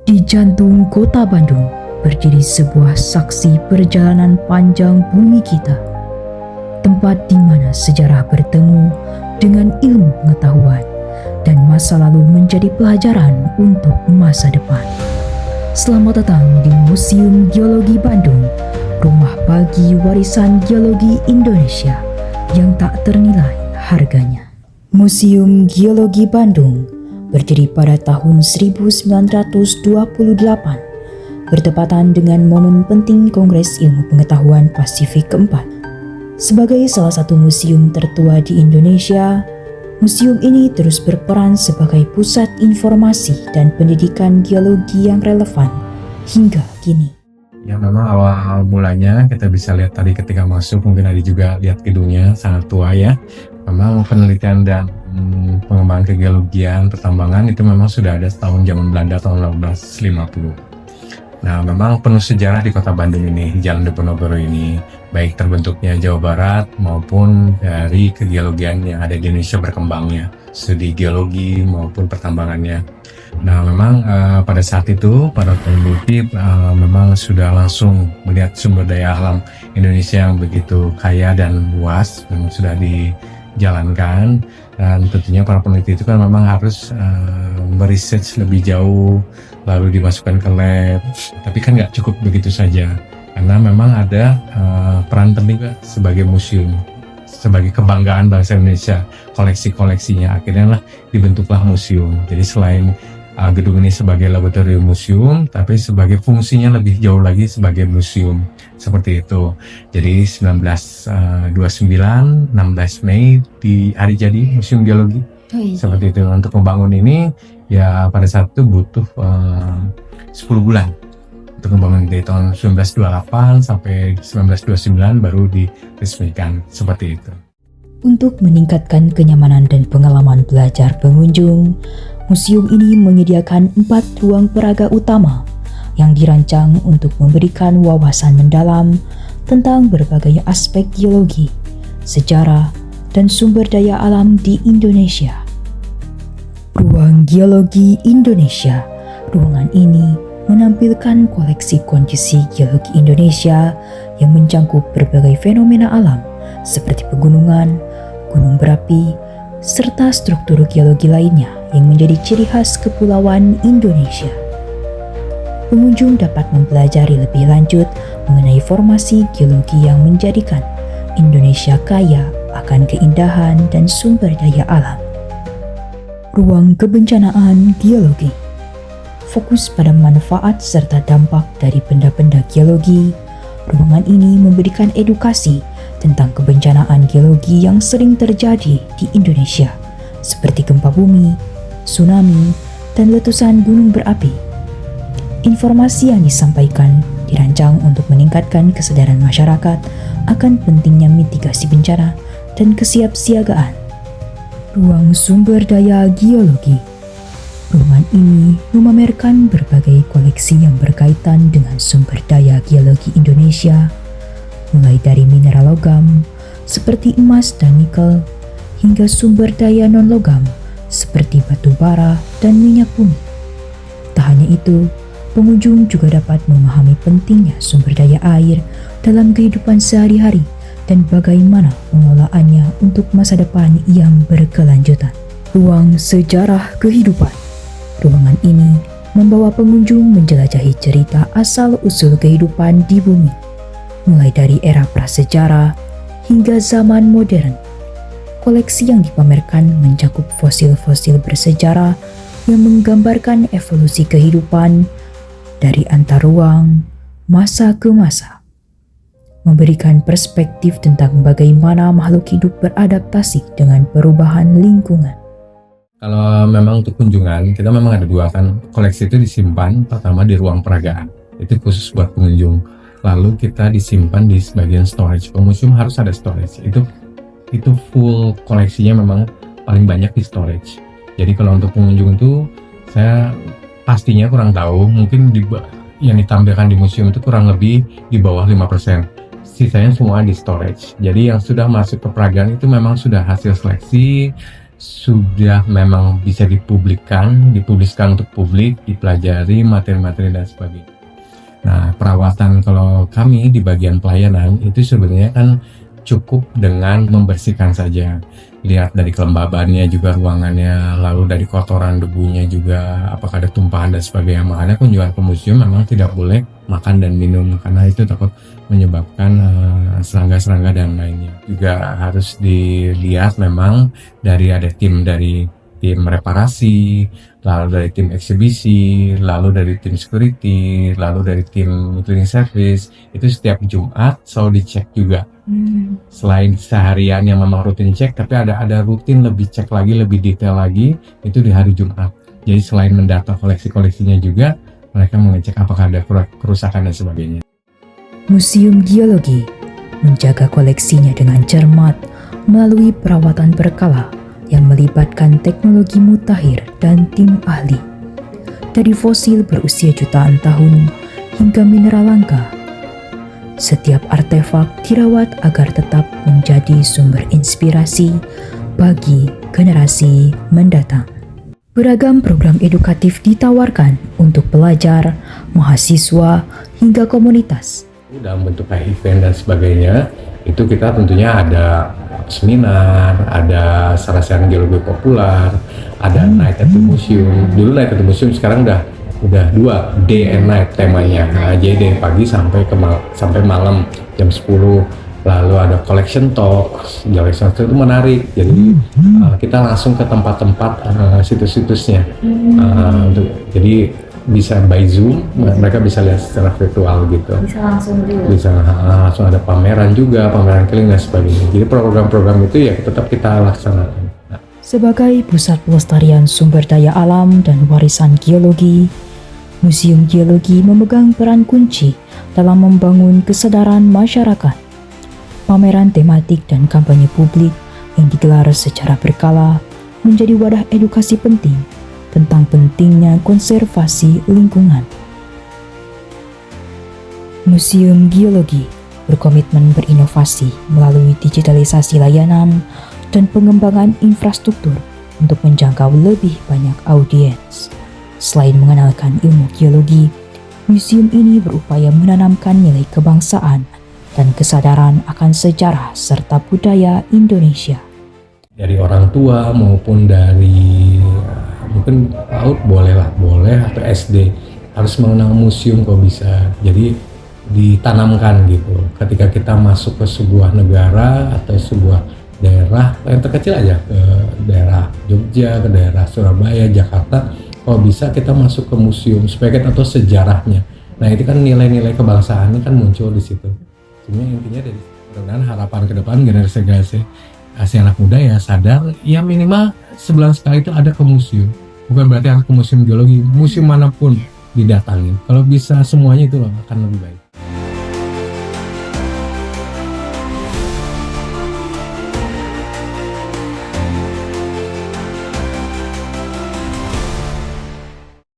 Di jantung kota Bandung berdiri sebuah saksi perjalanan panjang bumi kita, tempat di mana sejarah bertemu dengan ilmu pengetahuan dan masa lalu menjadi pelajaran untuk masa depan. Selamat datang di Museum Geologi Bandung, rumah bagi warisan geologi Indonesia yang tak ternilai harganya. Museum Geologi Bandung berdiri pada tahun 1928, bertepatan dengan momen penting Kongres Ilmu Pengetahuan Pasifik keempat. Sebagai salah satu museum tertua di Indonesia, museum ini terus berperan sebagai pusat informasi dan pendidikan geologi yang relevan hingga kini. Ya memang awal mulanya kita bisa lihat tadi ketika masuk, mungkin ada juga lihat gedungnya sangat tua ya. Memang penelitian dan pengembangan kegeologian pertambangan itu memang sudah ada tahun zaman Belanda tahun 1850. Nah memang penuh sejarah di kota Bandung ini, Jalan Diponegoro ini, baik terbentuknya Jawa Barat maupun dari kegeologian yang ada di Indonesia berkembangnya, studi geologi maupun pertambangannya. Nah memang pada saat itu para peneliti memang sudah langsung melihat sumber daya alam Indonesia yang begitu kaya dan luas, memang sudah dijalankan, dan tentunya para peneliti itu kan memang harus meresearch lebih jauh lalu dimasukkan ke lab, tapi kan nggak cukup begitu saja karena memang ada peran penting sebagai museum, sebagai kebanggaan bangsa Indonesia, koleksi-koleksinya akhirnya lah dibentuklah museum. Jadi selain gedung ini sebagai laboratorium museum, tapi sebagai fungsinya lebih jauh lagi sebagai museum, seperti itu. Jadi 1929, 16 Mei di hari jadi Museum Geologi. Seperti itu. Untuk membangun ini ya pada saat itu butuh 10 bulan untuk membangun, dari tahun 1928 sampai 1929 baru diresmikan, seperti itu. Untuk meningkatkan kenyamanan dan pengalaman belajar pengunjung, museum ini menyediakan 4 ruang peraga utama yang dirancang untuk memberikan wawasan mendalam tentang berbagai aspek geologi, sejarah, dan sumber daya alam di Indonesia. Ruang Geologi Indonesia. Ruangan ini menampilkan koleksi kondisi geologi Indonesia yang mencakup berbagai fenomena alam seperti pegunungan, gunung berapi, serta struktur geologi lainnya yang menjadi ciri khas kepulauan Indonesia. Pengunjung dapat mempelajari lebih lanjut mengenai formasi geologi yang menjadikan Indonesia kaya akan keindahan dan sumber daya alam. Ruang Kebencanaan Geologi fokus pada manfaat serta dampak dari benda-benda geologi. Ruangan ini memberikan edukasi tentang kebencanaan geologi yang sering terjadi di Indonesia, seperti gempa bumi, tsunami, dan letusan gunung berapi. Informasi yang disampaikan dirancang untuk meningkatkan kesadaran masyarakat akan pentingnya mitigasi bencana dan kesiapsiagaan. Ruang Sumber Daya Geologi. Ruangan ini memamerkan berbagai koleksi yang berkaitan dengan sumber daya geologi Indonesia, mulai dari mineral logam seperti emas dan nikel, hingga sumber daya non-logam seperti batu bara dan minyak bumi. Tak hanya itu, pengunjung juga dapat memahami pentingnya sumber daya air dalam kehidupan sehari-hari dan bagaimana pengolahannya untuk masa depan yang berkelanjutan. Ruang Sejarah Kehidupan. Ruangan ini membawa pengunjung menjelajahi cerita asal-usul kehidupan di bumi, mulai dari era prasejarah hingga zaman modern. Koleksi yang dipamerkan mencakup fosil-fosil bersejarah yang menggambarkan evolusi kehidupan dari antar ruang, masa ke masa, memberikan perspektif tentang bagaimana makhluk hidup beradaptasi dengan perubahan lingkungan. Kalau memang untuk kunjungan, kita memang ada dua kan, koleksi itu disimpan pertama di ruang peragaan, itu khusus buat pengunjung. Lalu kita disimpan di sebagian storage. Museum harus ada storage. Itu full koleksinya memang paling banyak di storage. Jadi kalau untuk pengunjung itu saya pastinya kurang tahu, mungkin yang ditampilkan di museum itu kurang lebih di bawah 5%. Sisanya semua di storage. Jadi yang sudah masuk ke peragaan itu memang sudah hasil seleksi sudah memang bisa dipubliskan untuk publik, dipelajari materi-materi dan sebagainya. Nah, perawatan kalau kami di bagian pelayanan itu sebenarnya kan cukup dengan membersihkan saja. Lihat dari kelembabannya juga ruangannya, lalu dari kotoran debunya juga, apakah ada tumpahan dan sebagainya. Makanya kunjungan ke museum memang tidak boleh makan dan minum, karena itu takut menyebabkan serangga-serangga dan lainnya. Juga harus dilihat memang ada dari tim reparasi, lalu dari tim eksibisi, lalu dari tim security, lalu dari tim cleaning service. Itu setiap Jumat selalu dicek juga. Selain seharian yang memang rutin cek, tapi ada rutin lebih cek lagi, lebih detail lagi, itu di hari Jumat. Jadi selain mendata koleksi-koleksinya juga, mereka mengecek apakah ada kerusakan dan sebagainya. Museum Geologi menjaga koleksinya dengan cermat melalui perawatan berkala yang melibatkan teknologi mutakhir dan tim ahli. Dari fosil berusia jutaan tahun hingga mineral langka, setiap artefak dirawat agar tetap menjadi sumber inspirasi bagi generasi mendatang. Beragam program edukatif ditawarkan untuk pelajar, mahasiswa, hingga komunitas. Dalam bentuk kayak event dan sebagainya, itu kita tentunya ada seminar, ada sarana geologi populer, ada night at the museum. Dulu night at the museum, sekarang udah 2 day and night temanya. Nah, jadi dari pagi sampai malam jam 10. Lalu ada collection talk. Collection talk itu menarik. Jadi kita langsung ke tempat-tempat situs-situsnya. Jadi bisa by Zoom, mereka bisa lihat secara virtual gitu. Bisa langsung juga. Bisa langsung ada pameran juga, pameran keliling dan sebagainya. Jadi program-program itu ya tetap kita laksanakan. Sebagai pusat pelestarian sumber daya alam dan warisan geologi, Museum Geologi memegang peran kunci dalam membangun kesadaran masyarakat. Pameran tematik dan kampanye publik yang digelar secara berkala menjadi wadah edukasi penting tentang pentingnya konservasi lingkungan. Museum Geologi berkomitmen berinovasi melalui digitalisasi layanan dan pengembangan infrastruktur untuk menjangkau lebih banyak audiens. Selain mengenalkan ilmu geologi, museum ini berupaya menanamkan nilai kebangsaan dan kesadaran akan sejarah serta budaya Indonesia. Dari orang tua maupun dari mungkin PAUD boleh atau SD harus mengenal museum kok bisa. Jadi ditanamkan gitu. Ketika kita masuk ke sebuah negara atau sebuah daerah yang terkecil aja, ke daerah Jogja, ke daerah Surabaya, Jakarta, kalau bisa kita masuk ke museum supaya kita tahu sejarahnya. Nah, itu kan nilai-nilai kebangsaan ini kan muncul di situ. Sebenarnya intinya dari mudah-mudahan harapan ke depan generasi anak muda ya sadar, ya minimal sebulan sekali itu ada ke museum. Bukan berarti harus ke museum geologi, museum manapun didatangin. Kalau bisa semuanya itu akan lebih baik.